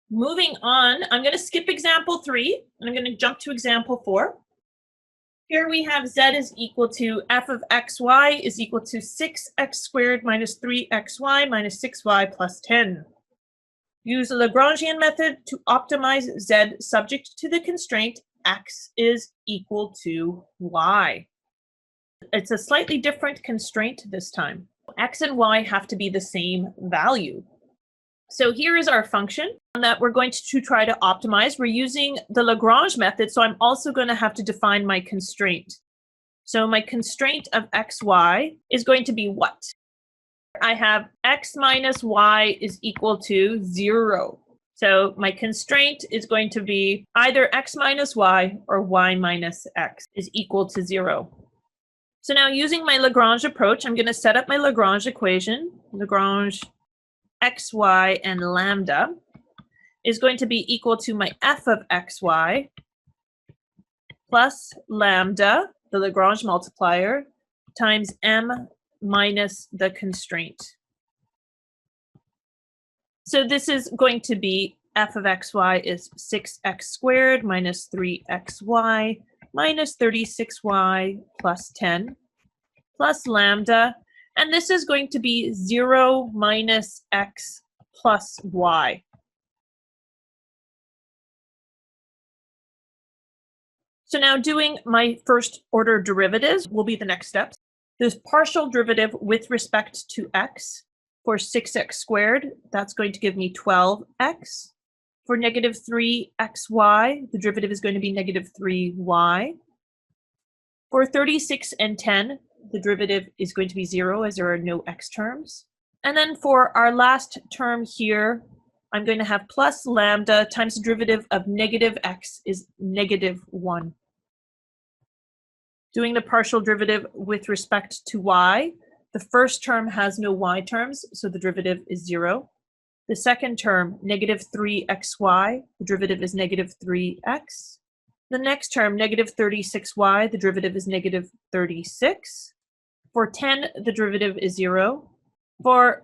Moving on, I'm going to skip example 3, and I'm going to jump to example 4. Here we have z is equal to f of xy is equal to 6x squared minus 3xy minus 6y plus 10. Use the Lagrangian method to optimize z subject to the constraint x is equal to y. It's a slightly different constraint this time. X and y have to be the same value. So here is our function that we're going to try to optimize. We're using the Lagrange method, so I'm also going to have to define my constraint. So my constraint of xy is going to be what? I have x minus y is equal to 0. So my constraint is going to be either x minus y or y minus x is equal to 0. So now using my Lagrange approach, I'm going to set up my Lagrange equation. Lagrange xy and lambda is going to be equal to my f of xy plus lambda, the Lagrange multiplier, times m minus the constraint. So this is going to be f of xy is 6x squared minus 3xy minus 36y plus 10 plus lambda. And this is going to be 0 minus x plus y. So now doing my first order derivatives will be the next steps. This partial derivative with respect to x for 6x squared, that's going to give me 12x. For negative 3xy, the derivative is going to be negative 3y. For 36 and 10, the derivative is going to be 0 as there are no x terms. And then for our last term here, I'm going to have plus lambda times the derivative of negative x is negative 1. Doing the partial derivative with respect to y, the first term has no y terms, so the derivative is 0. The second term, negative 3xy, the derivative is negative 3x. The next term, negative 36y, the derivative is negative 36. For 10, the derivative is 0. For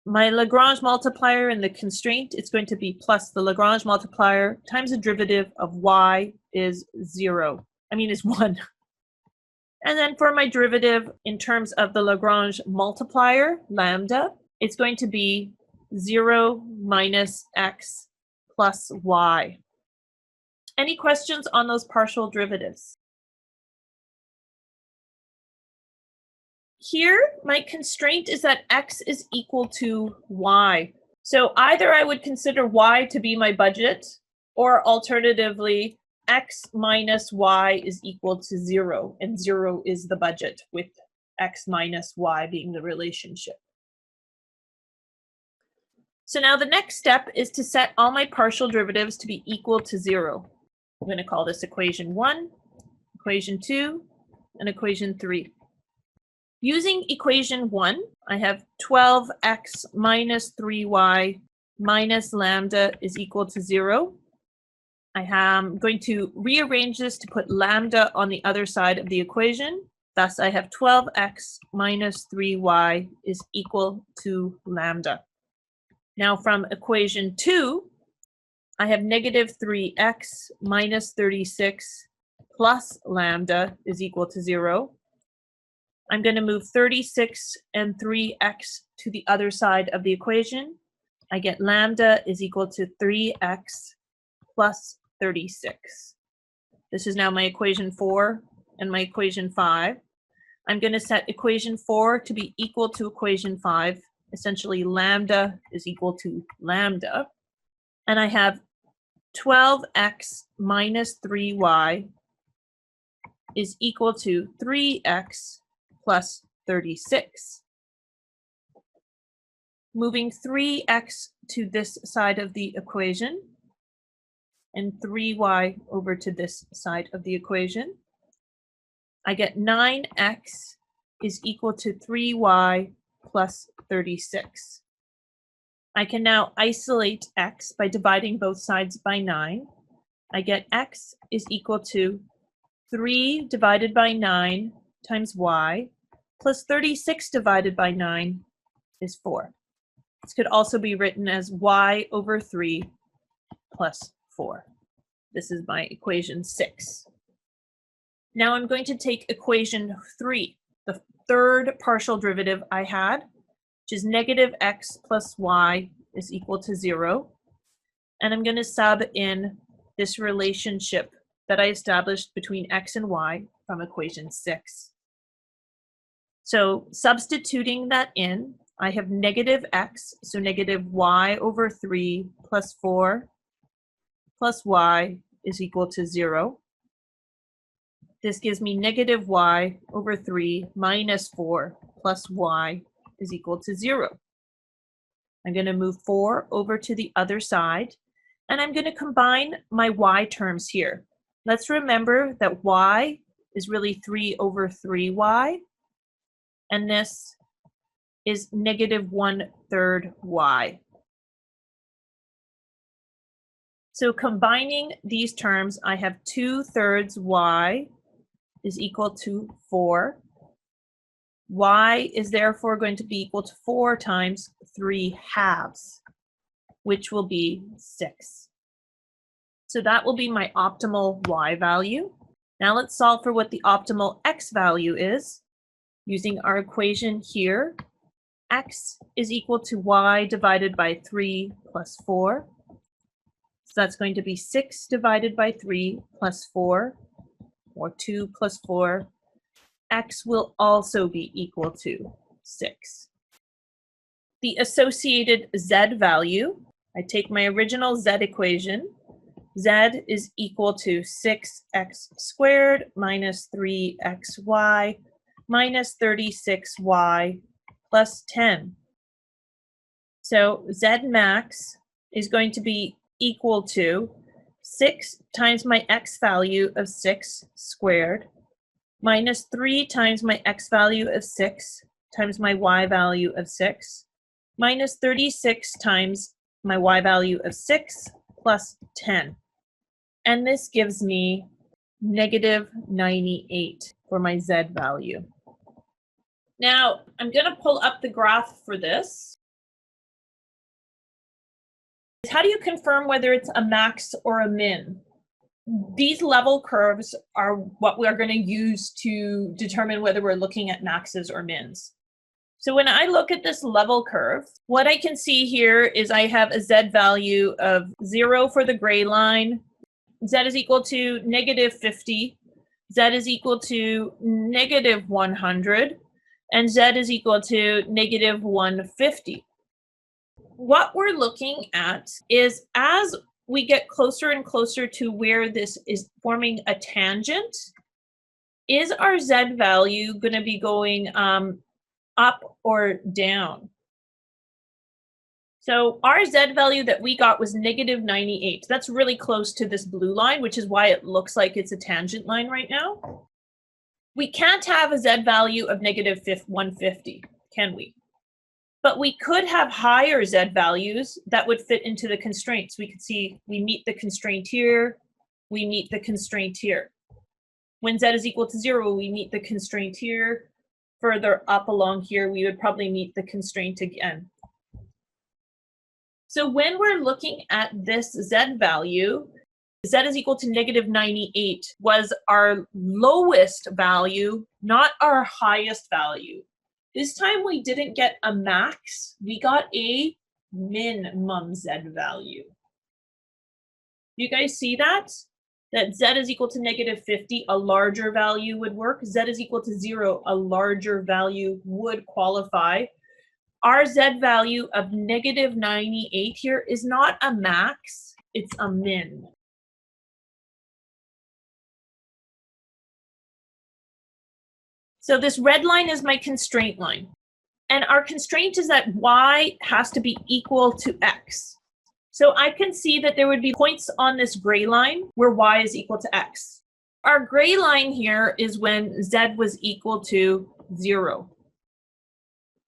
my Lagrange multiplier and the constraint, it's going to be plus the Lagrange multiplier times the derivative of y is 1. And then for my derivative in terms of the Lagrange multiplier, lambda, it's going to be 0 minus x plus y. Any questions on those partial derivatives? Here, my constraint is that x is equal to y. So either I would consider y to be my budget, or alternatively, x minus y is equal to 0, and 0 is the budget, with x minus y being the relationship. So now the next step is to set all my partial derivatives to be equal to 0. I'm going to call this equation 1, equation 2, and equation 3. Using equation 1, I have 12x minus 3y minus lambda is equal to 0. I am going to rearrange this to put lambda on the other side of the equation. Thus, I have 12x minus 3y is equal to lambda. Now from equation 2, I have negative 3x minus 36 plus lambda is equal to 0. I'm going to move 36 and 3x to the other side of the equation. I get lambda is equal to 3x plus 36. This is now my equation 4 and my equation 5. I'm going to set equation 4 to be equal to equation 5. Essentially, lambda is equal to lambda. And I have 12x minus 3y is equal to 3x plus 36. Moving 3x to this side of the equation and 3y over to this side of the equation, I get 9x is equal to 3y plus 36. I can now isolate x by dividing both sides by 9. I get x is equal to 3 divided by 9 times y plus 36 divided by 9 is 4. This could also be written as y over 3 plus 4. This is my equation 6. Now I'm going to take equation 3, the third partial derivative I had, which is negative x plus y is equal to 0. And I'm going to sub in this relationship that I established between x and y from equation 6. So substituting that in, I have negative x, so negative y over 3 plus 4 plus y is equal to 0. This gives me negative y over 3 minus 4 plus y is equal to 0. I'm going to move 4 over to the other side, and I'm going to combine my y terms here. Let's remember that y is really 3 over 3y, and this is negative 1/3 y. So combining these terms, I have 2/3 y is equal to 4. Y is therefore going to be equal to 4 times 3/2, which will be 6. So that will be my optimal y value. Now let's solve for what the optimal x value is. Using our equation here, x is equal to y divided by 3 plus 4. So that's going to be 6 divided by 3 plus 4, or 2 plus 4. X will also be equal to 6. The associated z value, I take my original z equation. Z is equal to 6x squared minus 3xy minus 36y plus 10. So Z max is going to be equal to 6 times my x value of 6 squared minus 3 times my x value of 6 times my y value of 6 minus 36 times my y value of 6 plus 10. And this gives me negative 98 for my z value. Now, I'm going to pull up the graph for this. How do you confirm whether it's a max or a min? These level curves are what we are going to use to determine whether we're looking at maxes or mins. So when I look at this level curve, what I can see here is I have a z value of 0 for the gray line, z is equal to negative 50, z is equal to negative 100, and z is equal to negative 150. What we're looking at is as we get closer and closer to where this is forming a tangent, is our z value going to be going up or down? So our z value that we got was negative 98. That's really close to this blue line, which is why it looks like it's a tangent line right now. We can't have a z value of negative 150, can we? But we could have higher z values that would fit into the constraints. We could see we meet the constraint here, we meet the constraint here. When z is equal to 0, we meet the constraint here. Further up along here, we would probably meet the constraint again. So when we're looking at this z value, z is equal to negative 98 was our lowest value, not our highest value. This time we didn't get a max, we got a minimum z value. You guys see that? That z is equal to negative 50, a larger value would work. Z is equal to 0, a larger value would qualify. Our z value of negative 98 here is not a max, it's a min. So this red line is my constraint line. And our constraint is that y has to be equal to x. So I can see that there would be points on this gray line where y is equal to x. Our gray line here is when z was equal to 0.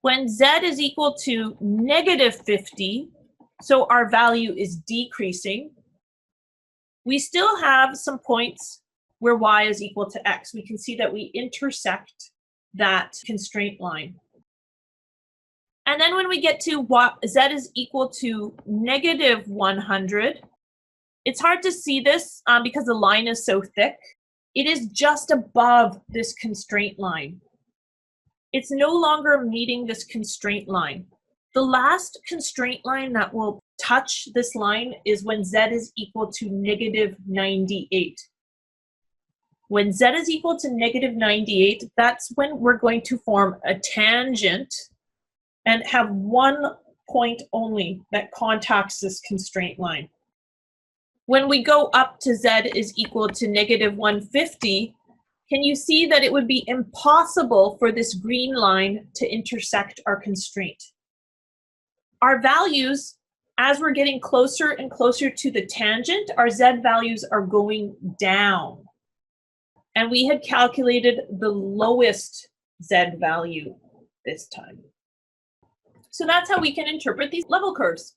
When z is equal to negative 50, so our value is decreasing, we still have some points where y is equal to x. We can see that we intersect that constraint line. And then when we get to z is equal to negative 100, It's hard to see this because the line is so thick. It is just above this constraint line. It's no longer meeting this constraint line. The last constraint line that will touch this line is when z is equal to -98. When z is equal to -98, that's when we're going to form a tangent and have one point only that contacts this constraint line. When we go up to z is equal to -150, can you see that it would be impossible for this green line to intersect our constraint? Our values, as we're getting closer and closer to the tangent, our z values are going down. And we had calculated the lowest z value this time. So that's how we can interpret these level curves.